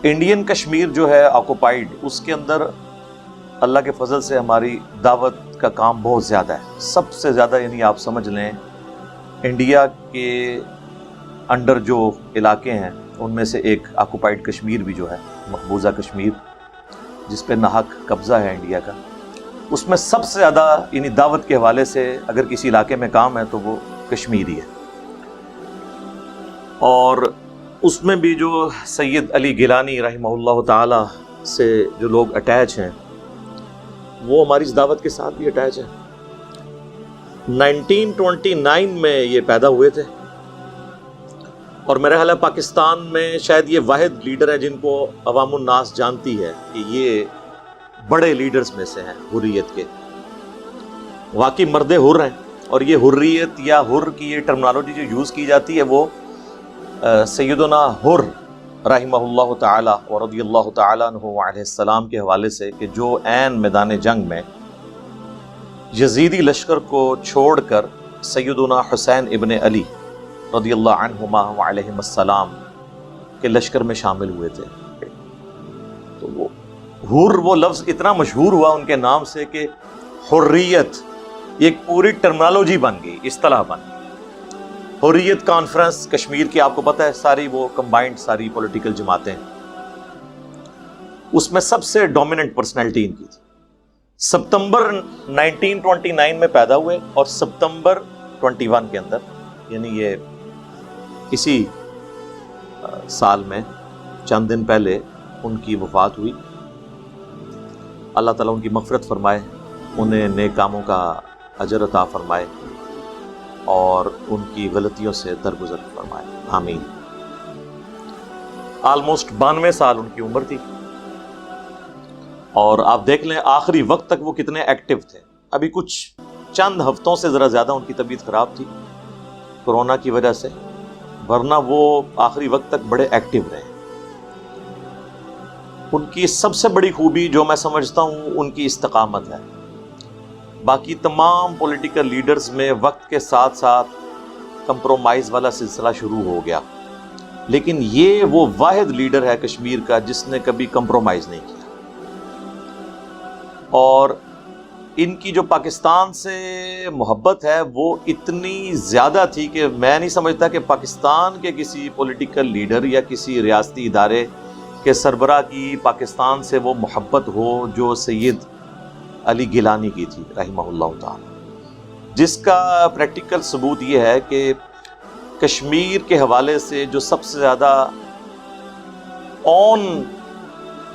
Indian Kashmir جو ہے آکوپائیڈ، اس کے اندر اللہ کے فضل سے ہماری دعوت کا کام بہت زیادہ ہے، سب سے زیادہ، یعنی آپ سمجھ لیں انڈیا کے انڈر جو علاقے ہیں ان میں سے ایک آکوپائیڈ کشمیر بھی جو ہے، مقبوضہ کشمیر جس پہ ناحق قبضہ ہے انڈیا کا، اس میں سب سے زیادہ یعنی دعوت کے حوالے سے اگر کسی علاقے میں کام ہے تو وہ کشمیری ہے۔ اور اس میں بھی جو سید علی گیلانی رحمہ اللہ تعالی سے جو لوگ اٹیچ ہیں وہ ہماری اس دعوت کے ساتھ بھی اٹیچ ہیں۔ 1929 میں یہ پیدا ہوئے تھے، اور میرا خیال ہے پاکستان میں شاید یہ واحد لیڈر ہے جن کو عوام الناس جانتی ہے کہ یہ بڑے لیڈرز میں سے ہیں حریت کے، واقعی مرد حر ہیں۔ اور یہ حریت یا حر کی یہ ٹرمنالوجی جو یوز کی جاتی ہے وہ سیدنا حر رحمہ اللہ تعالی و رضی اللہ تعالی عنہ علیہ السلام کے حوالے سے، کہ جو عین میدان جنگ میں یزیدی لشکر کو چھوڑ کر سیدنا حسین ابن علی رضی اللہ عنہما علیہم السلام کے لشکر میں شامل ہوئے تھے۔ تو وہ حر، وہ لفظ اتنا مشہور ہوا ان کے نام سے کہ حریت ایک پوری ٹرمنالوجی بن گئی، اصطلاح بن گئی۔ حریت کانفرنس کشمیر کی آپ کو پتہ ہے، ساری وہ کمبائنڈ ساری پولیٹیکل جماعتیں، اس میں سب سے ڈومیننٹ پرسنالٹی ان کی تھی۔ ستمبر 1929 میں پیدا ہوئے اور ستمبر 21 کے اندر، یعنی یہ اسی سال میں چند دن پہلے ان کی وفات ہوئی۔ اللہ تعالیٰ ان کی مغفرت فرمائے، انہیں نیک کاموں کا اجر عطا فرمائے اور ان کی غلطیوں سے درگزر فرمائے، آمین۔ آلموسٹ 92 سال ان کی عمر تھی، اور آپ دیکھ لیں آخری وقت تک وہ کتنے ایکٹیو تھے۔ ابھی کچھ چند ہفتوں سے ذرا زیادہ ان کی طبیعت خراب تھی کورونا کی وجہ سے، ورنہ وہ آخری وقت تک بڑے ایکٹیو رہے۔ ان کی سب سے بڑی خوبی جو میں سمجھتا ہوں ان کی استقامت ہے۔ باقی تمام پولیٹیکل لیڈرز میں وقت کے ساتھ ساتھ کمپرومائز والا سلسلہ شروع ہو گیا، لیکن یہ وہ واحد لیڈر ہے کشمیر کا جس نے کبھی کمپرومائز نہیں کیا۔ اور ان کی جو پاکستان سے محبت ہے وہ اتنی زیادہ تھی کہ میں نہیں سمجھتا کہ پاکستان کے کسی پولیٹیکل لیڈر یا کسی ریاستی ادارے کے سربراہ کی پاکستان سے وہ محبت ہو جو سید علی گیلانی کی تھی رحمہ اللہ تعالی، جس کا پریکٹیکل ثبوت یہ ہے کہ کشمیر کے حوالے سے جو سب سے زیادہ اون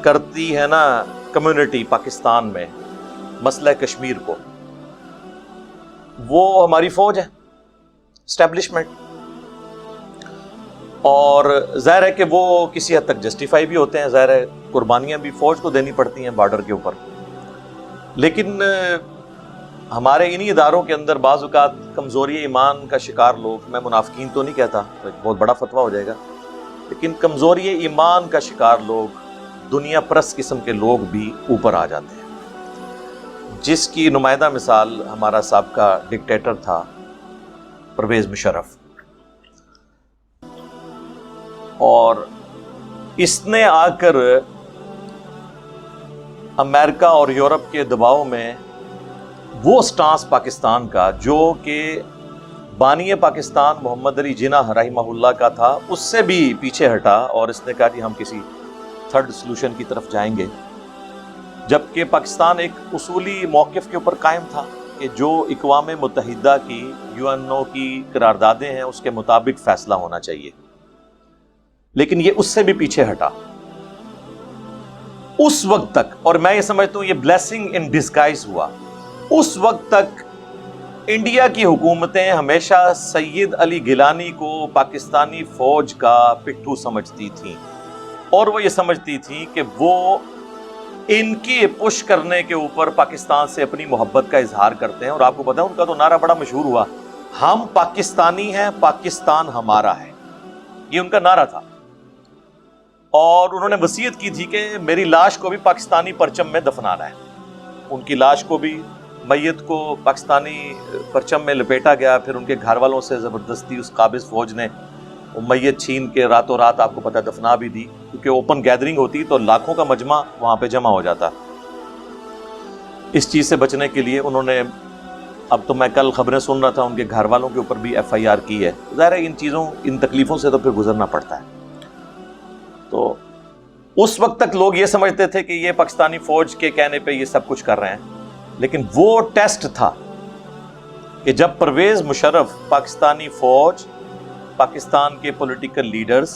کرتی ہے نا کمیونٹی پاکستان میں مسئلہ کشمیر کو، وہ ہماری فوج ہے، اسٹیبلشمنٹ۔ اور ظاہر ہے کہ وہ کسی حد تک جسٹیفائی بھی ہوتے ہیں، ظاہر ہے قربانیاں بھی فوج کو دینی پڑتی ہیں بارڈر کے اوپر، لیکن ہمارے انہی اداروں کے اندر بعض اوقات کمزوری ایمان کا شکار لوگ، میں منافقین تو نہیں کہتا، ایک بہت بڑا فتویٰ ہو جائے گا، لیکن کمزوری ایمان کا شکار لوگ، دنیا پرست قسم کے لوگ بھی اوپر آ جاتے ہیں، جس کی نمائندہ مثال ہمارا سابقہ ڈکٹیٹر تھا پرویز مشرف۔ اور اس نے آ کر امریکہ اور یورپ کے دباؤ میں وہ سٹانس پاکستان کا جو کہ بانی پاکستان محمد علی جناح رحمہ اللہ کا تھا، اس سے بھی پیچھے ہٹا، اور اس نے کہا کہ ہم کسی تھرڈ سلوشن کی طرف جائیں گے، جبکہ پاکستان ایک اصولی موقف کے اوپر قائم تھا کہ جو اقوام متحدہ کی UNO کی قراردادیں ہیں اس کے مطابق فیصلہ ہونا چاہیے، لیکن یہ اس سے بھی پیچھے ہٹا اس وقت تک۔ اور میں یہ سمجھتا ہوں یہ بلیسنگ ان ڈسگائز ہوا۔ اس وقت تک انڈیا کی حکومتیں ہمیشہ سید علی گیلانی کو پاکستانی فوج کا پٹھو سمجھتی تھیں، اور وہ یہ سمجھتی تھیں کہ وہ ان کی پش کرنے کے اوپر پاکستان سے اپنی محبت کا اظہار کرتے ہیں۔ اور آپ کو پتہ ہے ان کا تو نعرہ بڑا مشہور ہوا، ہم پاکستانی ہیں، پاکستان ہمارا ہے، یہ ان کا نعرہ تھا۔ اور انہوں نے وصیت کی تھی کہ میری لاش کو بھی پاکستانی پرچم میں دفنانا ہے۔ ان کی لاش کو بھی، میت کو پاکستانی پرچم میں لپیٹا گیا، پھر ان کے گھر والوں سے زبردستی اس قابض فوج نے وہ میت چھین کے راتوں رات آپ کو پتہ دفنا بھی دی، کیونکہ اوپن گیدرنگ ہوتی تو لاکھوں کا مجمع وہاں پہ جمع ہو جاتا۔ اس چیز سے بچنے کے لیے انہوں نے، اب تو میں کل خبریں سن رہا تھا، ان کے گھر والوں کے اوپر بھی FIR کی ہے۔ ظاہر ہے ان چیزوں، ان تکلیفوں سے تو پھر گزرنا پڑتا ہے۔ تو اس وقت تک لوگ یہ سمجھتے تھے کہ یہ پاکستانی فوج کے کہنے پہ یہ سب کچھ کر رہے ہیں، لیکن وہ ٹیسٹ تھا کہ جب پرویز مشرف، پاکستانی فوج، پاکستان کے پولیٹیکل لیڈرز،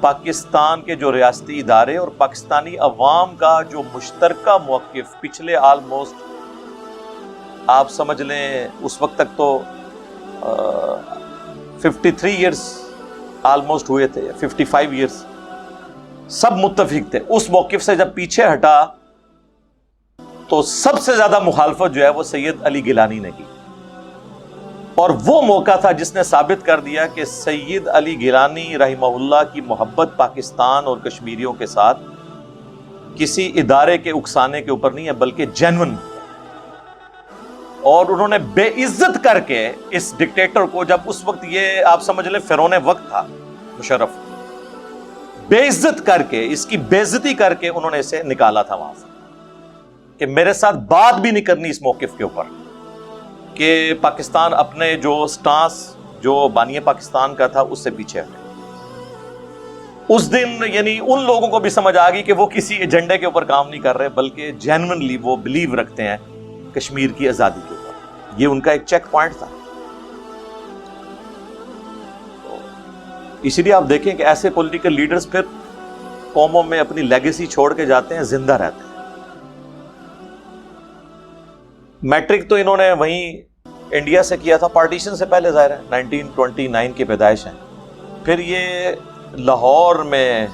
پاکستان کے جو ریاستی ادارے اور پاکستانی عوام کا جو مشترکہ موقف پچھلے آلموسٹ آپ سمجھ لیں اس وقت تک تو 53 ایئرز آلموسٹ ہوئے تھے، 55 ایئرز، سب متفق تھے، اس موقف سے جب پیچھے ہٹا تو سب سے زیادہ مخالفت جو ہے وہ سید علی گیلانی نے کی، اور وہ موقع تھا جس نے ثابت کر دیا کہ سید علی گیلانی رحمہ اللہ کی محبت پاکستان اور کشمیریوں کے ساتھ کسی ادارے کے اکسانے کے اوپر نہیں ہے بلکہ جینون، اور انہوں نے بے عزت کر کے اس ڈکٹیٹر کو، جب اس وقت یہ آپ سمجھ لیں فرعون وقت تھا مشرف، بے عزت کر کے، اس کی بے عزتی کر کے انہوں نے اسے نکالا تھا وہاں سے کہ میرے ساتھ بات بھی نہیں کرنی اس موقف کے اوپر، کہ پاکستان اپنے جو سٹانس جو بانی پاکستان کا تھا اس سے پیچھے ہٹے۔ اس دن یعنی ان لوگوں کو بھی سمجھ آ گئی کہ وہ کسی ایجنڈے کے اوپر کام نہیں کر رہے بلکہ جینوئنلی وہ بلیو رکھتے ہیں کشمیر کی آزادی کے اوپر۔ یہ ان کا ایک چیک پوائنٹ تھا۔ اسی لیے آپ دیکھیں کہ ایسے پولیٹیکل لیڈرز پھر قوموں میں اپنی لیگیسی چھوڑ کے جاتے ہیں، زندہ رہتے ہیں۔ میٹرک تو انہوں نے وہیں انڈیا سے کیا تھا، پارٹیشن سے پہلے، ظاہر ہے 1929 کی پیدائش ہے۔ پھر یہ لاہور میں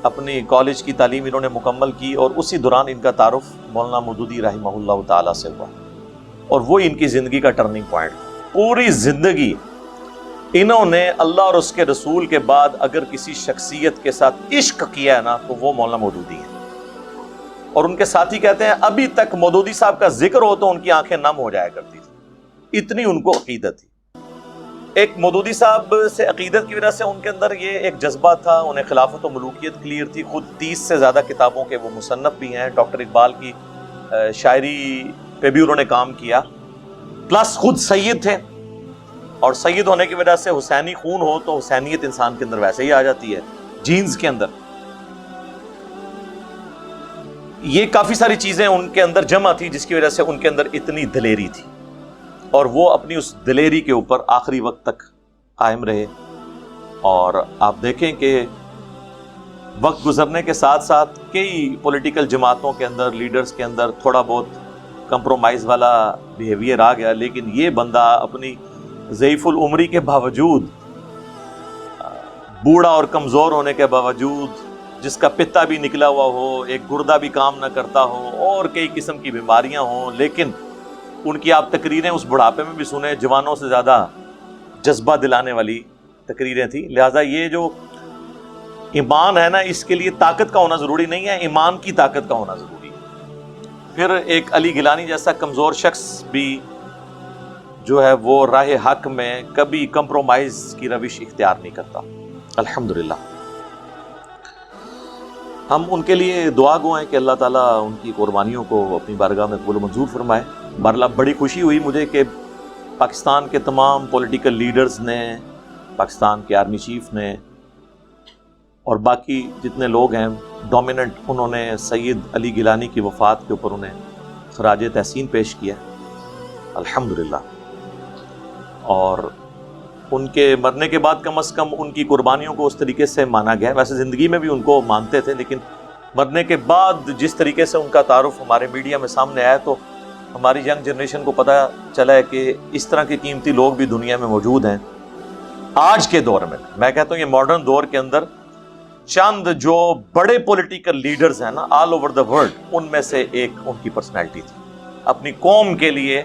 اپنی کالج کی تعلیم انہوں نے مکمل کی، اور اسی دوران ان کا تعارف مولانا مودودی رحمہ اللہ تعالیٰ سے ہوا، اور وہ ان کی زندگی کا ٹرننگ پوائنٹ۔ پوری زندگی انہوں نے اللہ اور اس کے رسول کے بعد اگر کسی شخصیت کے ساتھ عشق کیا ہے نا تو وہ مولانا مودودی ہیں، اور ان کے ساتھی کہتے ہیں ابھی تک مودودی صاحب کا ذکر ہو تو ان کی آنکھیں نم ہو جایا کرتی تھی، اتنی ان کو عقیدت تھی۔ ایک مودودی صاحب سے عقیدت کی وجہ سے ان کے اندر یہ ایک جذبہ تھا، انہیں خلافت و ملوکیت کلیئر تھی، خود 30 سے زیادہ کتابوں کے وہ مصنف بھی ہیں، ڈاکٹر اقبال کی شاعری پہ بھی انہوں نے کام کیا، پلس خود سید تھے، اور سید ہونے کی وجہ سے حسینی خون ہو تو حسینیت انسان کے اندر ویسے ہی آ جاتی ہے جینز کے اندر۔ یہ کافی ساری چیزیں ان کے اندر جمع تھی جس کی وجہ سے ان کے اندر اتنی دلیری تھی، اور وہ اپنی اس دلیری کے اوپر آخری وقت تک قائم رہے۔ اور آپ دیکھیں کہ وقت گزرنے کے ساتھ ساتھ کئی پولیٹیکل جماعتوں کے اندر، لیڈرز کے اندر تھوڑا بہت کمپرومائز والا بیہیویئر آ گیا، لیکن یہ بندہ اپنی ضعیف العمری کے باوجود، بوڑھا اور کمزور ہونے کے باوجود، جس کا پتا بھی نکلا ہوا ہو، ایک گردہ بھی کام نہ کرتا ہو، اور کئی قسم کی بیماریاں ہوں، لیکن ان کی آپ تقریریں اس بڑھاپے میں بھی سنیں، جوانوں سے زیادہ جذبہ دلانے والی تقریریں تھیں۔ لہٰذا یہ جو ایمان ہے نا، اس کے لیے طاقت کا ہونا ضروری نہیں ہے، ایمان کی طاقت کا ہونا ضروری ہے۔ پھر ایک علی گیلانی جیسا کمزور شخص بھی جو ہے وہ راہ حق میں کبھی کمپرومائز کی روش اختیار نہیں کرتا، الحمدللہ۔ ہم ان کے لیے دعا گو ہیں کہ اللہ تعالیٰ ان کی قربانیوں کو اپنی بارگاہ میں قبول و منظور فرمائے۔ بہرحال بڑی خوشی ہوئی مجھے کہ پاکستان کے تمام پولیٹیکل لیڈرز نے، پاکستان کے آرمی چیف نے، اور باقی جتنے لوگ ہیں ڈومیننٹ، انہوں نے سید علی گیلانی کی وفات کے اوپر انہیں خراج تحسین پیش کیا، الحمدللہ۔ اور ان کے مرنے کے بعد کم از کم ان کی قربانیوں کو اس طریقے سے مانا گیا، ویسے زندگی میں بھی ان کو مانتے تھے، لیکن مرنے کے بعد جس طریقے سے ان کا تعارف ہمارے میڈیا میں سامنے آیا تو ہماری ینگ جنریشن کو پتہ چلا ہے کہ اس طرح کے قیمتی لوگ بھی دنیا میں موجود ہیں۔ آج کے دور میں کہتا ہوں یہ ماڈرن دور کے اندر چند جو بڑے پولیٹیکل لیڈرز ہیں نا آل اوور دا ورلڈ، ان میں سے ایک ان کی پرسنالٹی تھی، اپنی قوم کے لیے،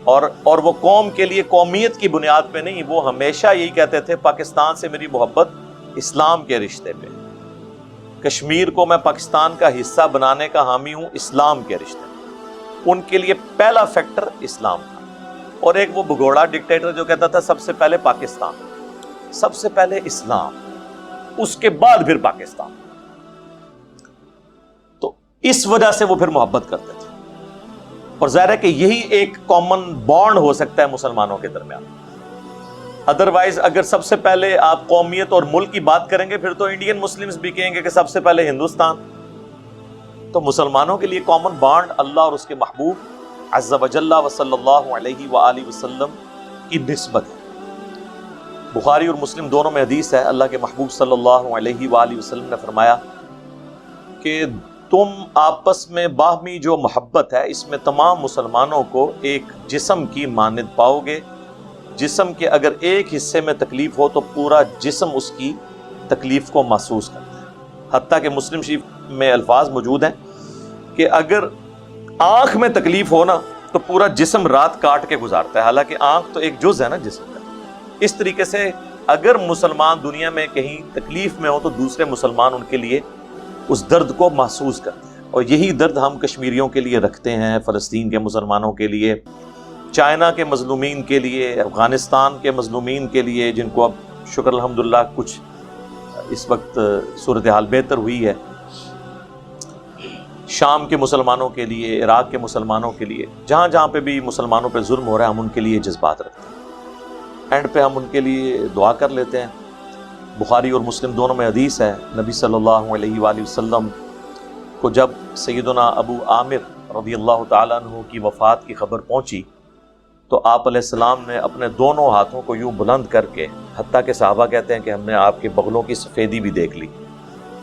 اور وہ قوم کے لیے قومیت کی بنیاد پہ نہیں، وہ ہمیشہ یہی کہتے تھے پاکستان سے میری محبت اسلام کے رشتے پہ، کشمیر کو میں پاکستان کا حصہ بنانے کا حامی ہوں اسلام کے رشتے پہ۔ ان کے لیے پہلا فیکٹر اسلام تھا، اور ایک وہ بھگوڑا ڈکٹیٹر جو کہتا تھا سب سے پہلے پاکستان، سب سے پہلے اسلام، اس کے بعد پھر پاکستان. تو اس وجہ سے وہ پھر محبت کرتے تھے، اور ظاہر ہے کہ یہی ایک کامن بانڈ ہو سکتا ہے مسلمانوں کے درمیان. ادروائز اگر سب سے پہلے آپ قومیت اور ملک کی بات کریں گے پھر تو انڈین مسلمز بھی کہیں گے کہ سب سے پہلے ہندوستان. تو مسلمانوں کے لیے کامن بانڈ اللہ اور اس کے محبوب عز و جل و صلی اللہ علیہ وآلہ وسلم کی نسبت ہے. بخاری اور مسلم دونوں میں حدیث ہے، اللہ کے محبوب صلی اللہ علیہ وآلہ وسلم نے فرمایا کہ تم آپس میں باہمی جو محبت ہے اس میں تمام مسلمانوں کو ایک جسم کی مانند پاؤ گے، جسم کے اگر ایک حصے میں تکلیف ہو تو پورا جسم اس کی تکلیف کو محسوس کرتا ہے. حتیٰ کہ مسلم شریف میں الفاظ موجود ہیں کہ اگر آنکھ میں تکلیف ہو نا تو پورا جسم رات کاٹ کے گزارتا ہے، حالانکہ آنکھ تو ایک جز ہے نا جسم کا. اس طریقے سے اگر مسلمان دنیا میں کہیں تکلیف میں ہو تو دوسرے مسلمان ان کے لیے اس درد کو محسوس کرتے ہیں، اور یہی درد ہم کشمیریوں کے لیے رکھتے ہیں، فلسطین کے مسلمانوں کے لیے، چائنا کے مظلومین کے لیے، افغانستان کے مظلومین کے لیے، جن کو اب شکر الحمدللہ کچھ اس وقت صورتحال بہتر ہوئی ہے، شام کے مسلمانوں کے لیے، عراق کے مسلمانوں کے لیے، جہاں جہاں پہ بھی مسلمانوں پہ ظلم ہو رہا ہے ہم ان کے لیے جذبات رکھتے ہیں. اینڈ پہ ہم ان کے لیے دعا کر لیتے ہیں. بخاری اور مسلم دونوں میں حدیث ہے، نبی صلی اللہ علیہ وآلہ وسلم کو جب سیدنا ابو عامر رضی اللہ تعالیٰ عنہ کی وفات کی خبر پہنچی تو آپ علیہ السلام نے اپنے دونوں ہاتھوں کو یوں بلند کر کے، حتیٰ کہ صحابہ کہتے ہیں کہ ہم نے آپ کے بغلوں کی سفیدی بھی دیکھ لی،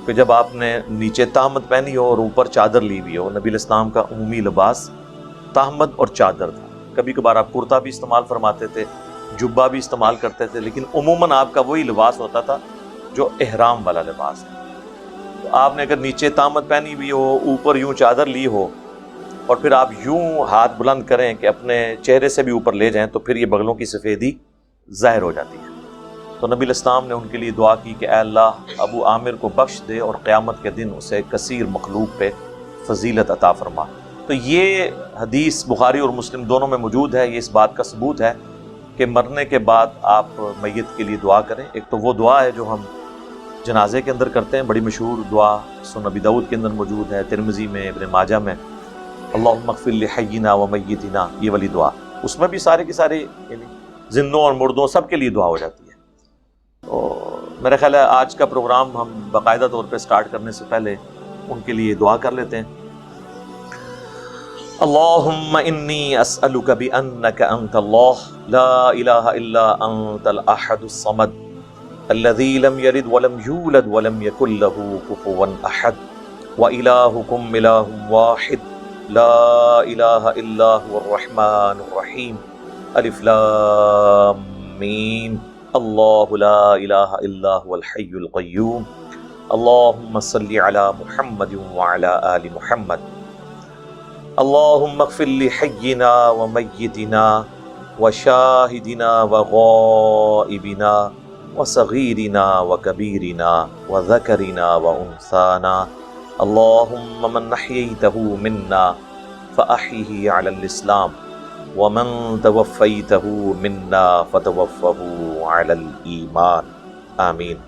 کہ جب آپ نے نیچے تہمت پہنی ہو اور اوپر چادر لی ہوئی ہو. نبی علیہ السلام کا عمومی لباس تہمت اور چادر تھا. کبھی کبھار آپ کرتا بھی استعمال فرماتے تھے، جبہ بھی استعمال کرتے تھے، لیکن عموماً آپ کا وہی لباس ہوتا تھا جو احرام والا لباس ہے. تو آپ نے اگر نیچے تہمت پہنی ہوئی ہو، اوپر یوں چادر لی ہو، اور پھر آپ یوں ہاتھ بلند کریں کہ اپنے چہرے سے بھی اوپر لے جائیں تو پھر یہ بغلوں کی سفیدی ظاہر ہو جاتی ہے. تو نبی علیہ السلام نے ان کے لیے دعا کی کہ اے اللہ ابو عامر کو بخش دے اور قیامت کے دن اسے کثیر مخلوق پہ فضیلت عطا فرما. تو یہ حدیث بخاری اور مسلم دونوں میں موجود ہے. یہ اس بات کا ثبوت ہے کہ مرنے کے بعد آپ میت کے لیے دعا کریں. ایک تو وہ دعا ہے جو ہم جنازے کے اندر کرتے ہیں، بڑی مشہور دعا سنن ابی داؤد کے اندر موجود ہے، ترمذی میں، ابن ماجہ میں، اللہم اغفر لحینا و میتنا، یہ والی دعا. اس میں بھی سارے کے سارے یعنی زندوں اور مردوں سب کے لیے دعا ہو جاتی ہے. تو میرا خیال ہے آج کا پروگرام ہم باقاعدہ طور پہ سٹارٹ کرنے سے پہلے ان کے لیے دعا کر لیتے ہیں. اللہم انی اسألک بانک انت اللہ لا الہ الا انت الاحد الصمد الذی لم یلد ولم یولد ولم یکن له کفوا احد وإلہکم الہ واحد لا الہ الا هو الرحمن الرحیم الف لام میم اللہ لا الہ الا هو الحی القیوم اللہم صلی علی محمد وعلی آل محمد اللہم اغفر لحینا ومیتنا وشاہدنا وغائبنا وصغیرنا وکبیرنا وذکرنا وانثانا اللہم من احییتہ منا فاحیہ علی الاسلام ومن توفیتہ منا فتوفہ علی الایمان آمین.